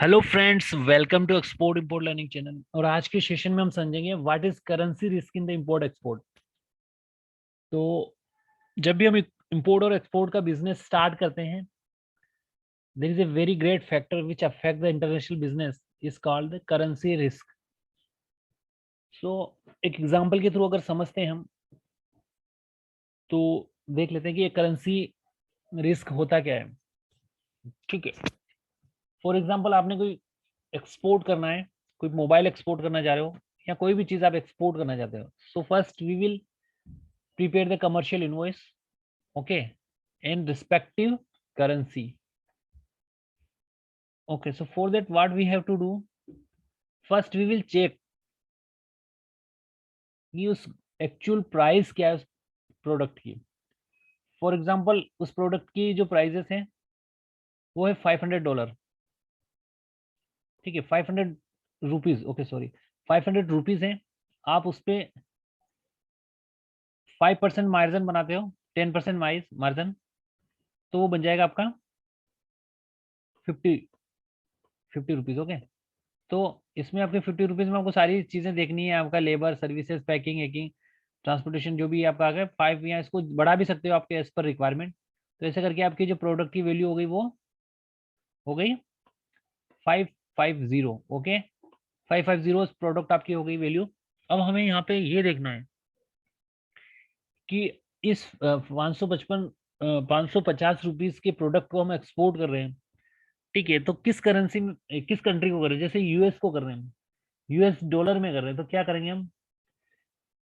Hello friends, welcome to export import learning channel. और आज के सेशन में हम समझेंगे what is currency risk in the import export. तो जब भी हम इंपोर्ट और एक्सपोर्ट का बिजनेस स्टार्ट करते हैं, there is a very great factor which affect the international business is called the currency risk. So एक एग्जांपल के थ्रू अगर समझते हैं हम, तो देख लेते हैं कि ये करेंसी रिस्क होता क्या है। ठीक है, फॉर एग्जांपल आपने कोई एक्सपोर्ट करना है, कोई मोबाइल एक्सपोर्ट करना चाह रहे हो या कोई भी चीज आप एक्सपोर्ट करना चाहते हो। So first we will prepare the commercial invoice, okay, in respective currency. Okay, so for that what we have to do, first we will check कि उस एक्चुअल प्राइस क्या है उस प्रोडक्ट की। फॉर एग्जांपल उस प्रोडक्ट की जो prices हैं वो है $500। ठीक है, 500 रुपीज, ओके सॉरी, 500 रुपीज है। आप उस पे 5% मार्जिन बनाते हो, 10% मार्जिन, तो वो बन जाएगा आपका 50 रुपीज। ओके, तो इसमें आपके 50 रुपीज में आपको सारी चीजें देखनी है, आपका labour, services, packing, hacking, transportation, जो भी आपका आ गया 5, या इसको बढ़ा भी सकते हो आपके एज पर रिक्वायरमेंट। तो ऐसे करके आपकी जो प्रोडक्ट की वैल्यू हो गई वो हो गई 550। ओके, 550 प्रोडक्ट आपकी हो गई वैल्यू। अब हमें यहाँ पे ये देखना है कि इस 550 रुपीज के प्रोडक्ट को हम एक्सपोर्ट कर रहे हैं। ठीक है, तो किस करेंसी में, किस कंट्री को कर रहे हैं। जैसे यूएस को कर रहे हैं, यूएस डॉलर में कर रहे हैं, तो क्या करेंगे हम,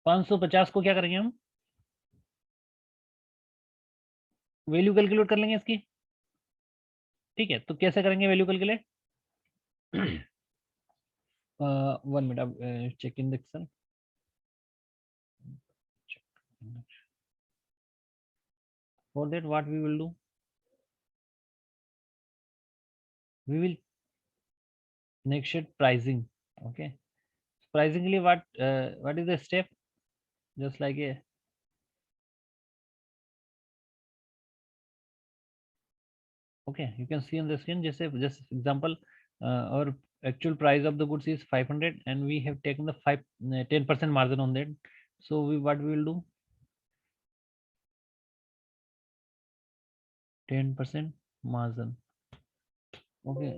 550 को क्या करेंगे हम, वैल्यू कैलकुलेट कर लेंगे इसकी। ठीक है, तो कैसे करेंगे वैल्यू कैलकुलेट। 1 मिनट, अब check in Excel. For that what we will do, we will next pricing. Okay, pricing के लिए what is the step, just like a, okay, you can see on the screen. जैसे just example, और actual price of the goods is 500 and we have taken the 10% margin on that. So what we will do, 10% margin. Okay,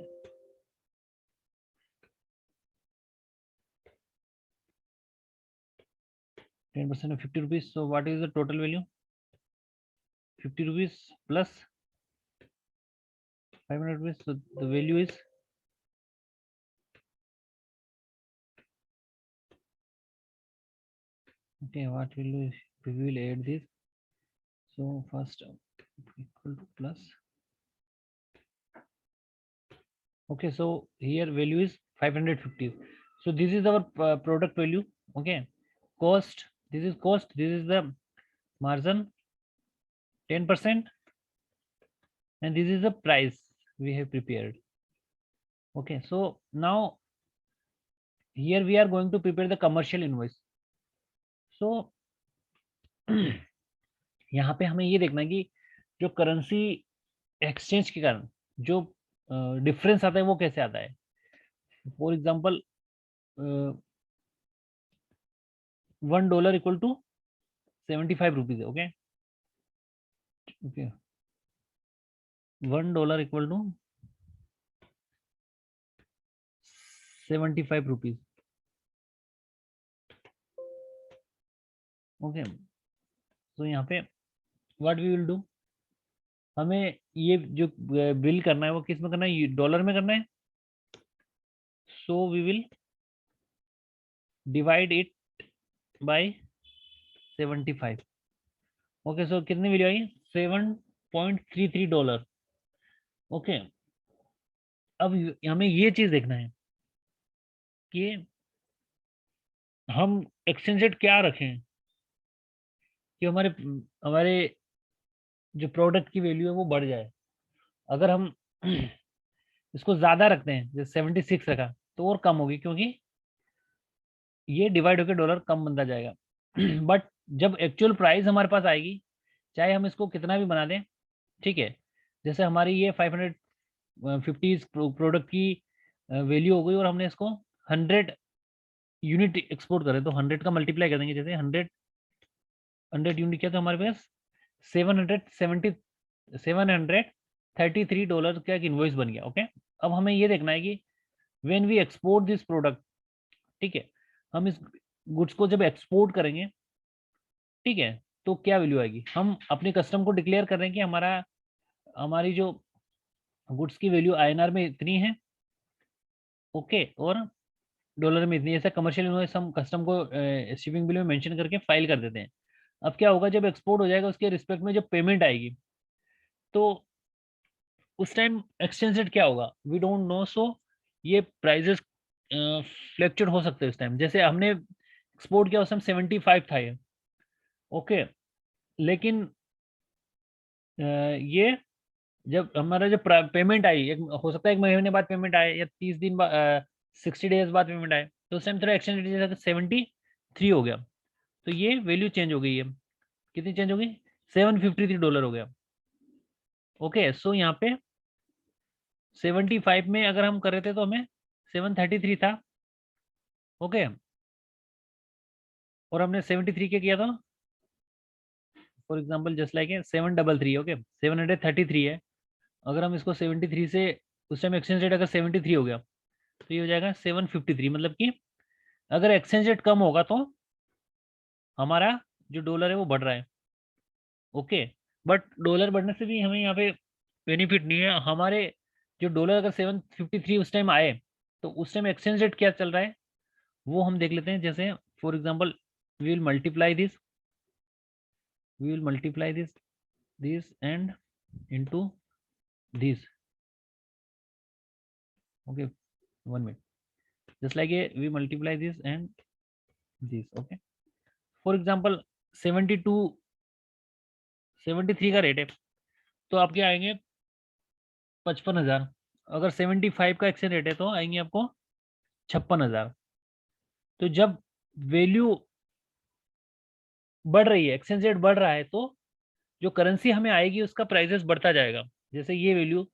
10% of 50 rupees. So what is the total value, 50 rupees plus 500 rupees. So the value is, okay, what will we will add this. So first equal to plus. Okay, so here value is 550. So this is our product value. Okay, cost, this is cost, this is the margin 10%, and this is the price we have prepared. Okay, so now here we are going to prepare the commercial invoice. So यहाँ पे हमें ये देखना है कि जो currency exchange के कारण जो डिफरेंस आता है वो कैसे आता है। For example, $1 equal to 75 rupees है। Okay, okay, $1 equal to 75 rupees. Okay, तो यहाँ पे व्हाट वी विल डू, हमें ये जो बिल करना है वो किस में करना है, डॉलर में करना है। So we will divide it by 75। Okay, so कितनी वैल्यू आई, $7.33। ओके, अब हमें ये चीज देखना है कि हम एक्सचेंज रेट क्या रखें कि हमारे हमारे जो प्रोडक्ट की वैल्यू है वो बढ़ जाए। अगर हम इसको ज्यादा रखते हैं, जैसे 76 रखा, तो और कम होगी, क्योंकि ये डिवाइड होकर डॉलर कम बनता जाएगा। बट जब एक्चुअल प्राइस हमारे पास आएगी, चाहे हम इसको कितना भी बना दें, ठीक है, जैसे हमारी ये 550 प्रोडक्ट की वैल्यू हो गई और हमने इसको 100 यूनिट एक्सपोर्ट करें तो 100 का मल्टीप्लाई कर देंगे, जैसे 100 यूनिट किया तो हमारे पास 733 डॉलर का एक इन्वॉइस बन गया। ओके, अब हमें ये देखना है कि when we export this product, ठीक है, हम इस गुड्स को जब एक्सपोर्ट करेंगे, ठीक है, तो क्या वैल्यू आएगी। हम अपने कस्टम को डिक्लेयर कर रहे हैं कि हमारी जो गुड्स की वैल्यू आईएनआर में इतनी है, ओके, और डॉलर में इतनी। ऐसा कमर्शियल इनवॉइस हम कस्टम को शिपिंग बिल में मेंशन करके फाइल कर देते हैं। अब क्या होगा, जब एक्सपोर्ट हो जाएगा उसके रिस्पेक्ट में जब पेमेंट आएगी, तो उस टाइम एक्सचेंज रेट क्या होगा, वी डोंट नो। सो ये प्राइजेस फ्लक्चुएट हो सकते हैं उस टाइम। जैसे हमने एक्सपोर्ट किया उस टाइम 75 था ये, ओके, लेकिन ये जब हमारा जो पेमेंट आई, एक हो सकता है 1 महीने बाद पेमेंट आए या 30 दिन बाद, 60 डेज बाद पेमेंट आए, तो उस टाइम थोड़ा एक्सचेंज रेट जैसे 73 हो गया, तो ये वैल्यू चेंज हो गई है। कितनी चेंज हो गई, $753 हो गया। ओके, सो यहाँ पे 75 में अगर हम कर रहे थे तो हमें 733 था, ओके, और हमने 73 के किया था, for example just like 733, okay, 733 है। अगर हम इसको 73 से, उस टाइम एक्सचेंज रेट अगर 73 हो गया तो ये हो जाएगा 753। मतलब कि अगर एक्सचेंज रेट कम होगा तो हमारा जो डॉलर है वो बढ़ रहा है, ओके, बट डॉलर बढ़ने से भी हमें यहाँ पे बेनिफिट नहीं है। हमारे जो डॉलर अगर 753 उस टाइम आए, तो उस टाइम एक्सचेंज रेट क्या चल रहा है वो हम देख लेते हैं। जैसे for example we will multiply this and into this, okay, 1 minute, just like we multiply this and this, okay. For example 72 73 का रेट है, तो आपके आएंगे 55,000। अगर 75 का एक्सचेंज रेट है तो आएंगे आपको 56,000। तो जब वैल्यू बढ़ रही है, एक्सचेंज रेट बढ़ रहा है, तो जो करेंसी हमें आएगी उसका प्राइसेस बढ़ता जाएगा। जैसे ये वैल्यू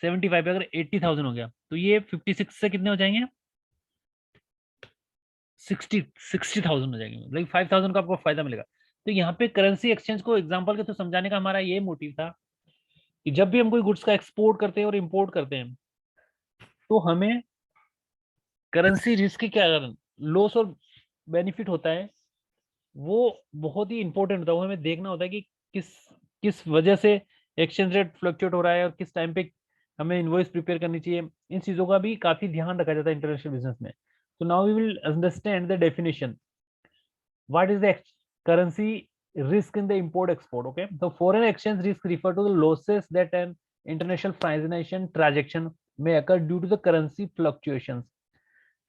75 पे अगर 80,000 हो गया, तो ये 56 से कितने हो जाएंगे, 60,000 हो जाएंगे, मतलब 5,000 का आपको फायदा मिलेगा। तो यहाँ पे करेंसी एक्सचेंज को एग्जांपल के थ्रू समझाने का हमारा ये मोटिव था कि जब भी हम कोई गुड्स का एक्सपोर्ट करते हैं और इंपोर्ट करते हैं, तो हमें करेंसी रिस्क के क्या लॉस और बेनिफिट होता है, वो बहुत ही इंपॉर्टेंट होता है। वो हमें देखना होता है कि किस किस वजह से एक्सचेंज रेट फ्लक्चुएट हो रहा है और किस टाइम पे हमें इनवॉइस प्रिपेयर करनी चाहिए। इन चीज़ों का भी काफ़ी ध्यान रखा जाता है इंटरनेशनल बिजनेस में। तो now we will understand the definition, what is the currency risk in the import export. Okay, so foreign exchange risk refer to the losses that an international financial transaction may occur due to the currency fluctuations.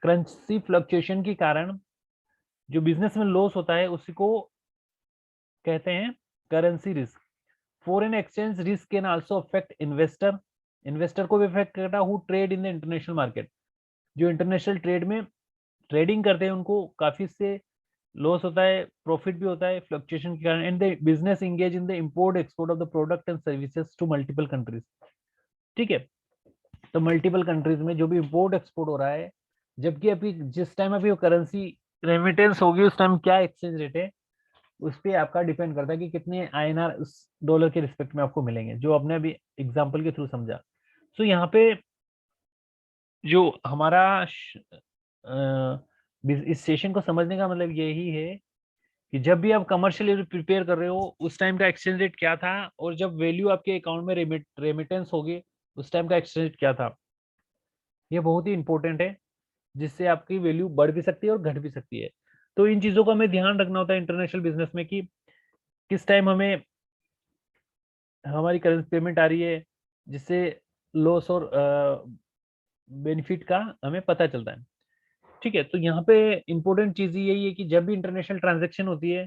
Currency fluctuation के कारण जो business में loss होता है उसी को कहते हैं currency risk. Foreign exchange risk can also affect investor, investor को भी अफेक्ट करता है who trade in the international market. जो इंटरनेशनल ट्रेड में ट्रेडिंग करते हैं उनको काफी से लॉस होता है, प्रॉफिट भी होता है फ्लक्चुएशन के कारण। And the business engage in the import export of the product and services to multiple countries. ठीक है, तो मल्टीपल कंट्रीज में जो भी इंपोर्ट एक्सपोर्ट हो रहा है, जबकि अभी जिस टाइम अभी करेंसी रेमिटेंस होगी उस टाइम क्या एक्सचेंज रेट है, उस पर आपका डिपेंड करता है कि कितने आईएनआर उस डॉलर के रिस्पेक्ट में आपको मिलेंगे, जो आपने अभी एग्जांपल के थ्रू समझा। सो यहाँ पे जो हमारा इस सेशन को समझने का मतलब यही है कि जब भी आप कमर्शियल प्रिपेयर कर रहे हो उस टाइम का एक्सचेंज रेट क्या था, और जब वैल्यू आपके अकाउंट में रेमिटेंस होगी उस टाइम का एक्सचेंज रेट क्या था। ये बहुत ही इंपॉर्टेंट है, जिससे आपकी वैल्यू बढ़ भी सकती है और घट भी सकती है। तो इन चीजों का हमें ध्यान रखना होता है इंटरनेशनल बिजनेस में कि किस टाइम हमें हमारी करेंसी पेमेंट आ रही है, जिससे लॉस और बेनिफिट का हमें पता चलता है। ठीक है, तो यहाँ पे इंपॉर्टेंट चीज यही है कि जब भी इंटरनेशनल ट्रांजैक्शन होती है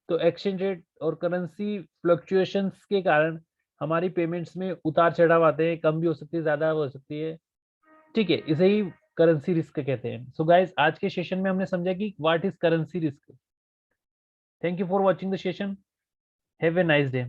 तो एक्सचेंज रेट और करेंसी फ्लक्चुएशंस के कारण हमारी पेमेंट्स में उतार चढ़ाव आते हैं, कम भी हो सकती है, ज्यादा हो सकती है। ठीक है, इसे ही करेंसी रिस्क कहते हैं। सो गाइस, आज के सेशन में हमने समझा कि what is currency risk. Thank you for watching the session, have a nice day.